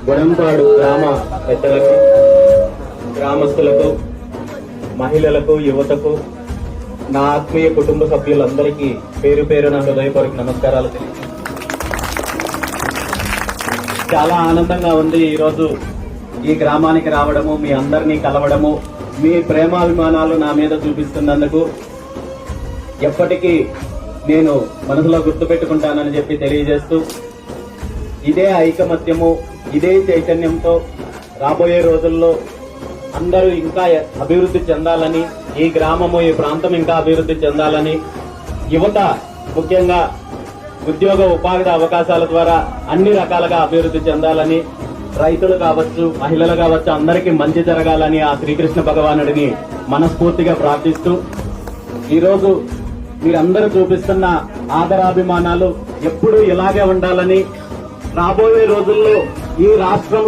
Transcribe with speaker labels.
Speaker 1: గుణంపాడు గ్రామ పెద్దలకు, గ్రామస్తులకు, మహిళలకు, యువతకు, నా ఆత్మీయ కుటుంబ సభ్యులందరికీ పేరు పేరున హృదయపూర్వక నమస్కారాలు తెలియజేస్తున్నాను. చాలా ఆనందంగా ఉంది ఈరోజు ఈ గ్రామానికి రావడము, మీ అందరినీ కలవడము, మీ ప్రేమాభిమానాలు నా మీద చూపిస్తున్నందుకు ఎప్పటికీ నేను మనసులో గుర్తుపెట్టుకుంటానని చెప్పి తెలియజేస్తూ, ఇదే ఐకమత్యము, ఇదే చైతన్యంతో రాబోయే రోజుల్లో అందరూ ఇంకా అభివృద్ధి చెందాలని, ఈ గ్రామము, ఈ ప్రాంతం ఇంకా అభివృద్ధి చెందాలని, యువత ముఖ్యంగా ఉద్యోగ ఉపాధి అవకాశాల ద్వారా అన్ని రకాలుగా అభివృద్ధి చెందాలని, రైతులు కావచ్చు, మహిళలు కావచ్చు, అందరికీ మంచి జరగాలని ఆ శ్రీకృష్ణ భగవానుడిని మనస్ఫూర్తిగా ప్రార్థిస్తూ, ఈరోజు మీరందరూ చూపిస్తున్న ఆదరాభిమానాలు ఎప్పుడూ ఇలాగే ఉండాలని, రాబోయే రోజుల్లో ఈ రాష్ట్రంలో